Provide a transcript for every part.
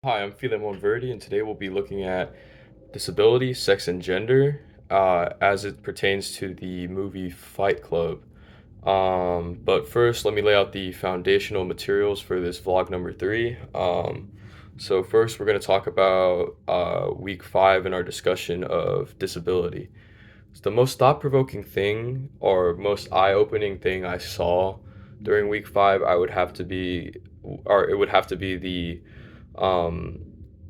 Hi, I'm Philemon Verdi, and today we'll be looking at disability, sex, and gender as it pertains to the movie Fight Club. But first, let me lay out the foundational materials for this vlog number three. So first, we're going to talk about week five in our discussion of disability. The most thought-provoking thing or most eye-opening thing I saw during week five, it would have to be the um,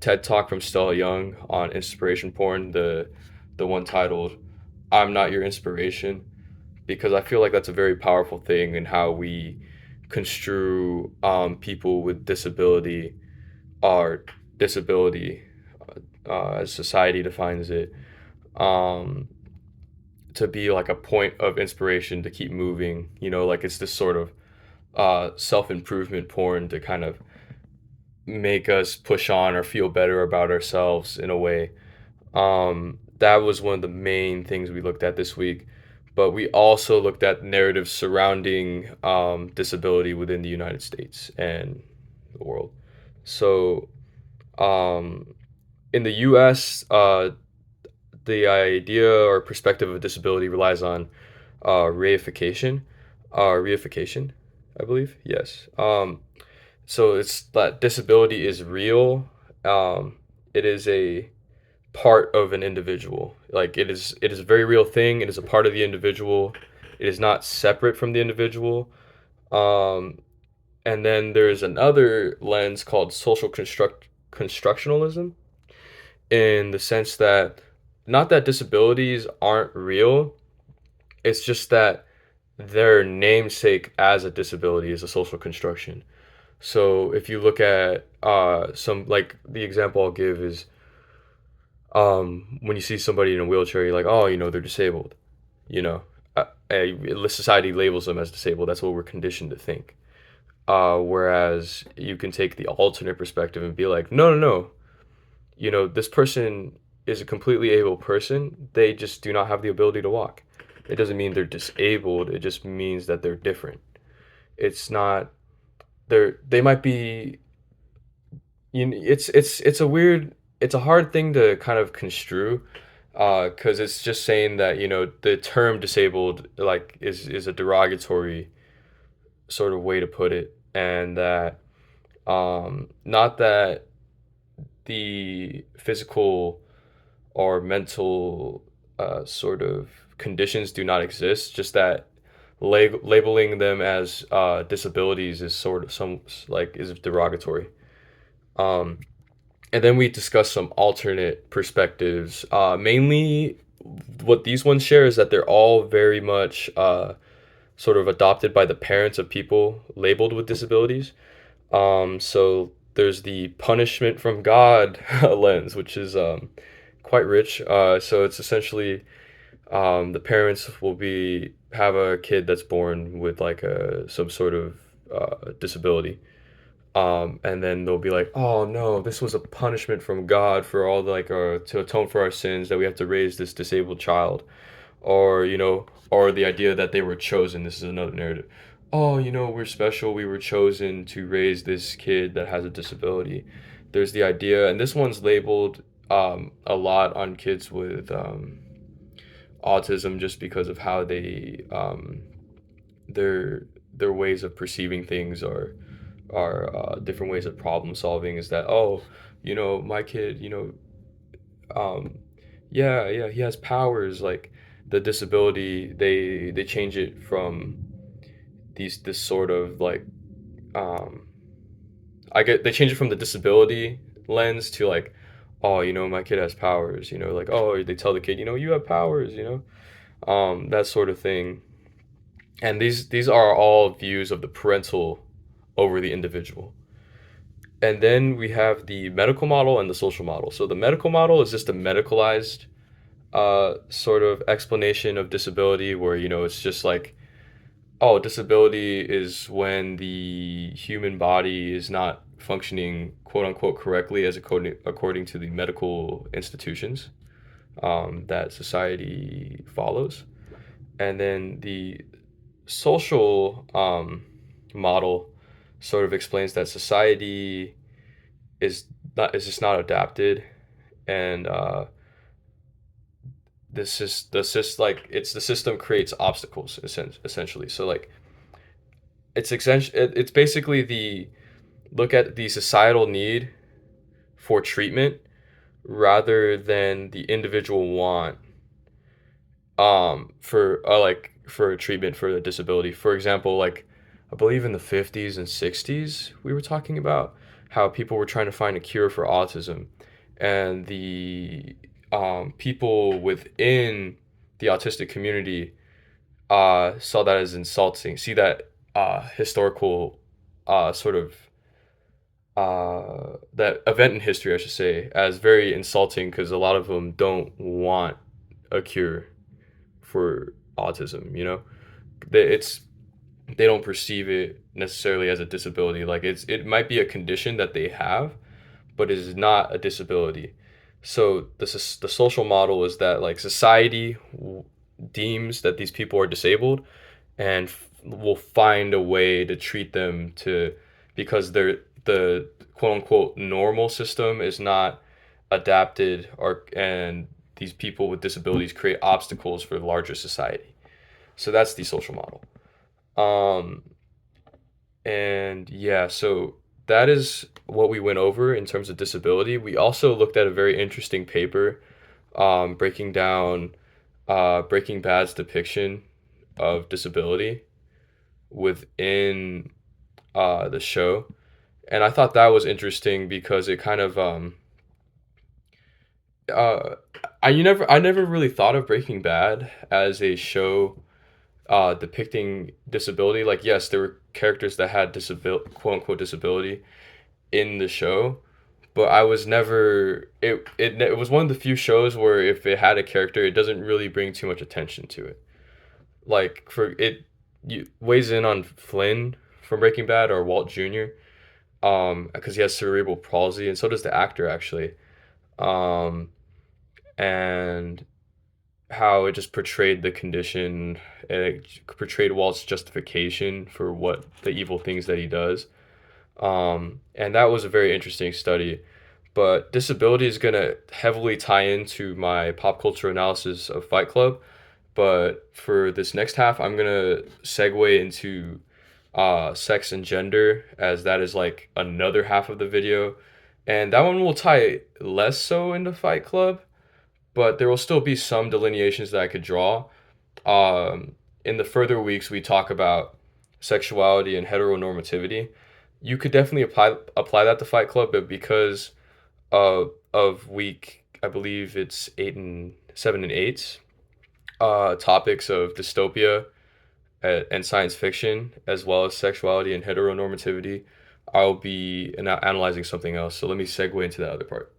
TED Talk from Stella Young on inspiration porn, the one titled "I'm Not Your Inspiration," because I feel like that's a very powerful thing in how we construe people with disability or disability as society defines it, um, to be like a point of inspiration to keep moving. Like it's this sort of self improvement porn to kind of make us push on or feel better about ourselves in a way. That was one of the main things we looked at this week. But we also looked at narratives surrounding disability within the United States and the world. So, um, in the US, the idea or perspective of disability relies on reification. Reification, I believe. Yes. So it's that disability is real. It is a part of an individual. Like it is a very real thing. It is a part of the individual. It is not separate from the individual. Um, and then there's another lens called social constructionalism, in the sense that not that disabilities aren't real. It's just that their namesake as a disability is a social construction. So if you look at some, like, the example I'll give is when you see somebody in a wheelchair, you're like, oh, they're disabled. You know, society labels them as disabled. That's what we're conditioned to think. Whereas you can take the alternate perspective and be like, no, no, no. This person is a completely able person. They just do not have the ability to walk. It doesn't mean they're disabled. It just means that they're different. It's not. They might be. It's a weird. It's a hard thing to kind of construe, because it's just saying that the term disabled, like, is a derogatory sort of way to put it, and that not that the physical or mental sort of conditions do not exist, just that labeling them as disabilities is sort of some, like, is derogatory. Um, and then we discuss some alternate perspectives. Mainly, what these ones share is that they're all very much sort of adopted by the parents of people labeled with disabilities. So there's the punishment from God lens, which is quite rich. So it's essentially the parents will be have a kid that's born with like some sort of disability, and then they'll be like, "Oh no, this was a punishment from God for all the, like, to atone for our sins that we have to raise this disabled child," or or the idea that they were chosen. This is another narrative. Oh, we're special. We were chosen to raise this kid that has a disability. There's the idea, and this one's labeled a lot on kids with autism, just because of how their their ways of perceiving things are different ways of problem solving. Is that, oh, my kid, um, yeah, yeah, he has powers. Like, the disability, they change it from this sort of, like, um, they change it from the disability lens to, like, oh, my kid has powers. Like, oh, they tell the kid, you have powers. That sort of thing. And these are all views of the parental over the individual. And then we have the medical model and the social model. So the medical model is just a medicalized sort of explanation of disability, where it's just like, oh, disability is when the human body is not functioning, quote unquote, correctly, as according to the medical institutions that society follows. And then the social model sort of explains that society is not it's just not adapted, and this is the like it's the system creates obstacles essentially. So like it's basically the look at the societal need for treatment rather than the individual want for for a treatment for a disability. For example, like I believe in the 50s and 60s we were talking about how people were trying to find a cure for autism, and the people within the autistic community saw that as insulting, see that historical sort of that event in history, I should say, as very insulting because a lot of them don't want a cure for autism. You know, it's they don't perceive it necessarily as a disability. Like it might be a condition that they have, but it is not a disability. So the social model is that like society deems that these people are disabled and will find a way to treat them to because they're the quote unquote normal system is not adapted or and these people with disabilities create obstacles for the larger society. So that's the social model. Um, and yeah, so that is what we went over in terms of disability. We also looked at a very interesting paper breaking down Breaking Bad's depiction of disability within the show. And I thought that was interesting because it kind of uh, I never really thought of Breaking Bad as a show depicting disability. Like yes, there were characters that had disability, quote unquote disability in the show, but I was never it was one of the few shows where if it had a character, it doesn't really bring too much attention to it. Like for it you weighs in on Flynn from Breaking Bad or Walt Jr. Because he has cerebral palsy and so does the actor actually. Um and how it just portrayed the condition and it portrayed Walt's justification for what the evil things that he does. And that was a very interesting study. But disability is going to heavily tie into my pop culture analysis of Fight Club. But for this next half, I'm going to segue into sex and gender, as that is like another half of the video. And that one will tie less so into Fight Club, but there will still be some delineations that I could draw. Um, in the further weeks, we talk about sexuality and heteronormativity. You could definitely apply that to Fight Club, but because of week, I believe it's 7 and 8, topics of dystopia and science fiction, as well as sexuality and heteronormativity, I'll be analyzing something else. So let me segue into that other part.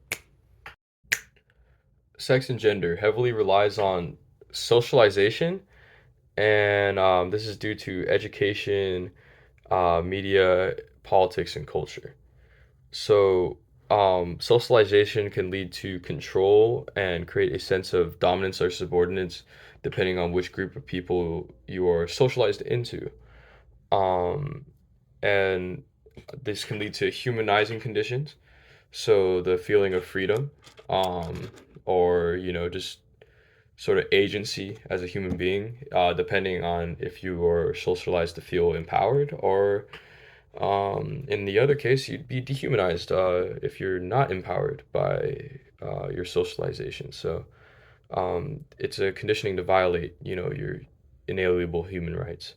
Sex and gender heavily relies on socialization, and this is due to education, media, politics, and culture. So, socialization can lead to control and create a sense of dominance or subordinance depending on which group of people you are socialized into. Um, and this can lead to humanizing conditions. So, the feeling of freedom, or, just sort of agency as a human being, depending on if you are socialized to feel empowered or in the other case, you'd be dehumanized if you're not empowered by your socialization. So it's a conditioning to violate, your inalienable human rights.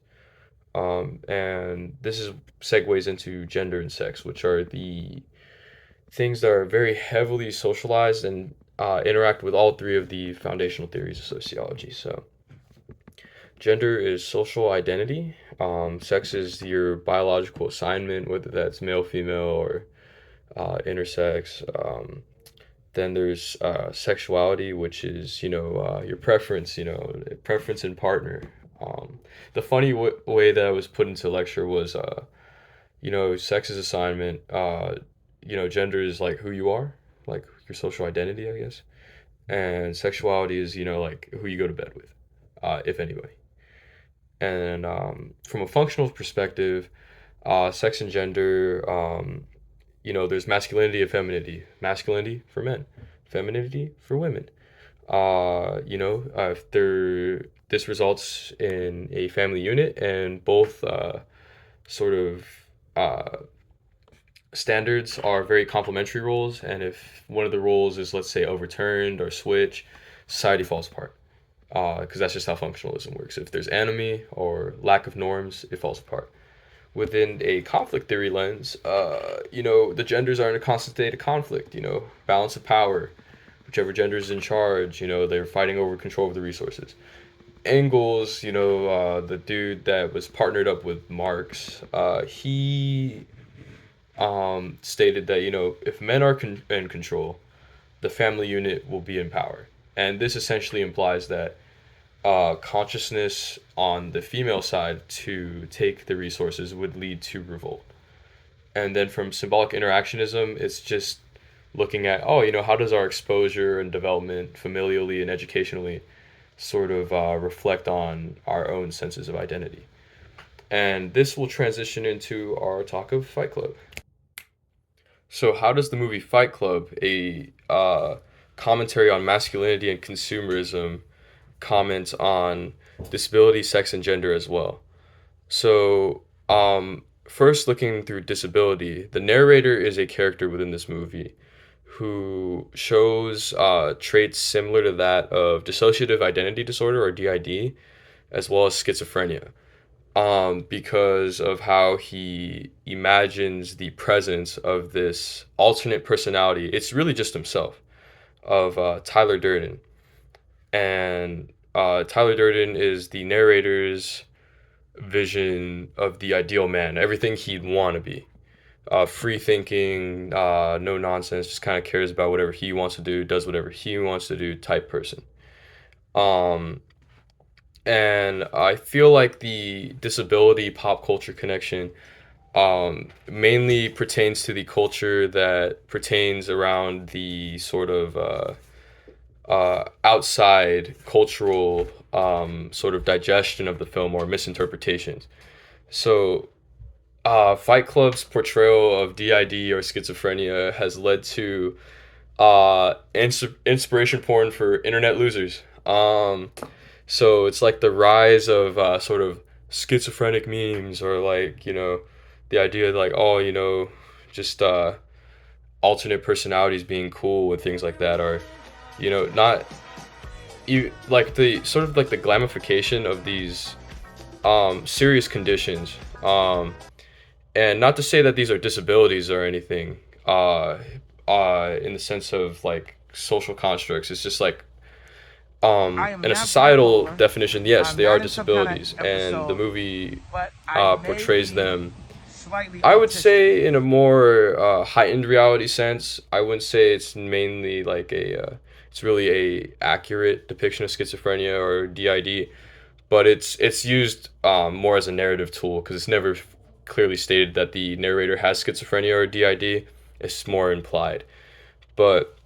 And this is segues into gender and sex, which are the things that are very heavily socialized and interact with all three of the foundational theories of sociology. So gender is social identity. Sex is your biological assignment, whether that's male, female, or intersex. Then there's sexuality, which is your preference, preference in partner. The funny way that I was put into lecture was, sex is assignment. Gender is like who you are, like your social identity, I guess, and sexuality is like who you go to bed with, if anybody. And from a functional perspective, sex and gender, there's masculinity and femininity. Masculinity for men, femininity for women. If this results in a family unit and both sort of uh, standards are very complementary roles, and if one of the roles is, let's say, overturned or switched, society falls apart. Because that's just how functionalism works. If there's enemy or lack of norms, it falls apart. Within a conflict theory lens, the genders are in a constant state of conflict. Balance of power. Whichever gender is in charge, they're fighting over control of the resources. Engels, the dude that was partnered up with Marx, he stated that if men are in control, the family unit will be in power, and this essentially implies that consciousness on the female side to take the resources would lead to revolt. And then from symbolic interactionism, it's just looking at, how does our exposure and development familially and educationally sort of reflect on our own senses of identity. And this will transition into our talk of Fight Club. So, how does the movie Fight Club, a commentary on masculinity and consumerism, comment on disability, sex, and gender as well? So, first looking through disability, the narrator is a character within this movie who shows traits similar to that of dissociative identity disorder or DID, as well as schizophrenia, because of how he imagines the presence of this alternate personality. It's really just himself, of Tyler Durden. And Tyler Durden is the narrator's vision of the ideal man, everything he'd want to be. Free thinking, no nonsense, just kind of cares about whatever he wants to do, does whatever he wants to do type person. Um, and I feel like the disability pop culture connection mainly pertains to the culture that pertains around the sort of outside cultural sort of digestion of the film or misinterpretations. So, Fight Club's portrayal of DID or schizophrenia has led to inspiration porn for internet losers. So it's like the rise of sort of schizophrenic memes, or like the idea like, oh, just alternate personalities being cool and things like that, or not you like the sort of like the glamification of these serious conditions. And not to say that these are disabilities or anything, in the sense of like social constructs. It's just like, in a societal definition, yes, they are disabilities, and the movie portrays them. I would say in a more heightened reality sense. I wouldn't say it's mainly like it's really a accurate depiction of schizophrenia or DID, but it's used more as a narrative tool because it's never clearly stated that the narrator has schizophrenia or DID. It's more implied, but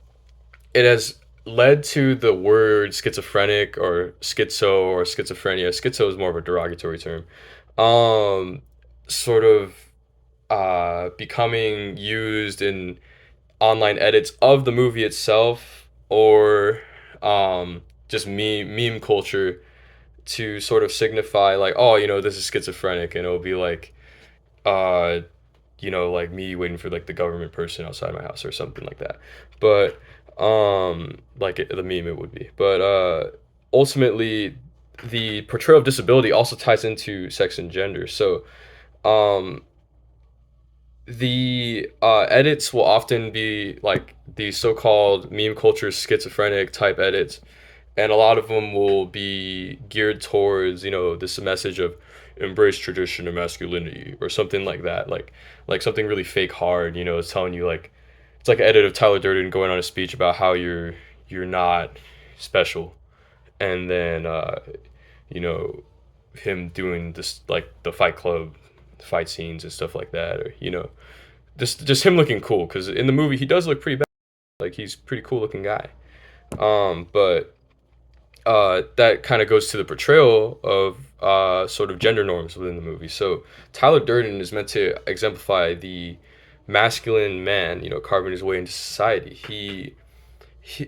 it has led to the word schizophrenic or schizo or schizophrenia. Schizo is more of a derogatory term. Um, Sort of becoming used in online edits of the movie itself, or just meme culture to sort of signify like, oh, this is schizophrenic, and it'll be like, uh, like me waiting for like the government person outside my house or something like that. But like the meme it would be. But ultimately, the portrayal of disability also ties into sex and gender. So um, the edits will often be like the so-called meme culture schizophrenic type edits, and a lot of them will be geared towards this message of embrace tradition and masculinity or something like that, like something really fake hard. It's telling you like it's like an edit of Tyler Durden going on a speech about how you're not special, and then you know him doing this like the Fight Club fight scenes and stuff like that, or just him looking cool, because in the movie he does look pretty bad. Like he's a pretty cool looking guy. But that kind of goes to the portrayal of sort of gender norms within the movie. So Tyler Durden is meant to exemplify the masculine man, carving his way into society.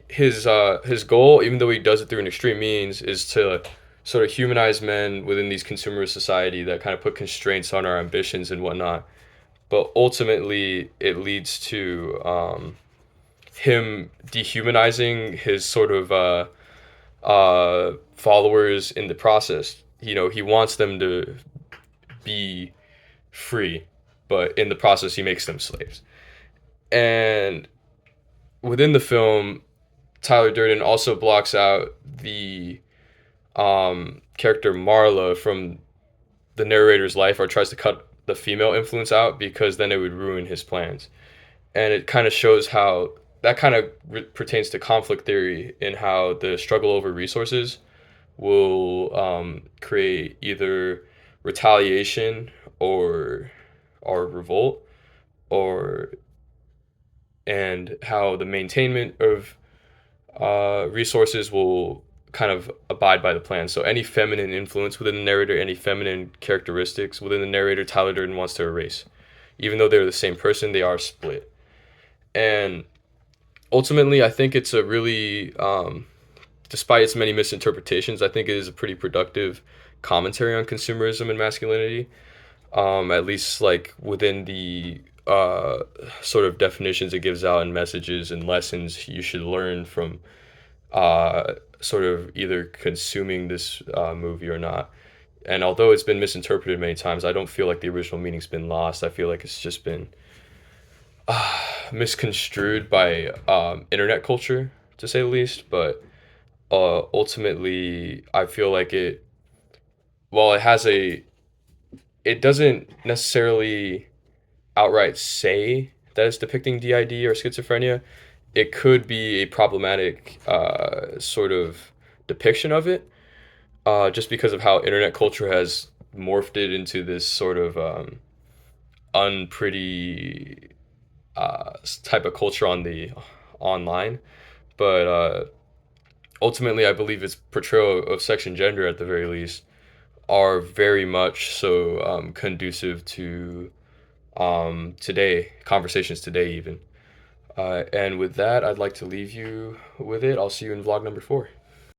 His goal, even though he does it through an extreme means, is to sort of humanize men within these consumerist society that kind of put constraints on our ambitions and whatnot. But ultimately, it leads to him dehumanizing his sort of followers in the process. He wants them to be free, but in the process, he makes them slaves. And within the film, Tyler Durden also blocks out the character Marla from the narrator's life, or tries to cut the female influence out because then it would ruin his plans. And it kind of shows how that kind of pertains to conflict theory, in how the struggle over resources will create either retaliation or revolt, or and how the maintainment of resources will kind of abide by the plan. So any feminine influence within the narrator, any feminine characteristics within the narrator, Tyler Durden wants to erase. Even though they're the same person, they are split. And ultimately, I think it's a really, despite its many misinterpretations, I think it is a pretty productive commentary on consumerism and masculinity. At least like within the sort of definitions it gives out and messages and lessons you should learn from sort of either consuming this movie or not. And although it's been misinterpreted many times, I don't feel like the original meaning's been lost. I feel like it's just been misconstrued by internet culture, to say the least. But ultimately, I feel like while it doesn't necessarily outright say that it's depicting DID or schizophrenia. It could be a problematic sort of depiction of it, just because of how internet culture has morphed it into this sort of unpretty type of culture on the online. But ultimately, I believe its portrayal of sex and gender, at the very least, are very much so conducive to today, conversations today, even. And with that, I'd like to leave you with it. I'll see you in vlog number 4.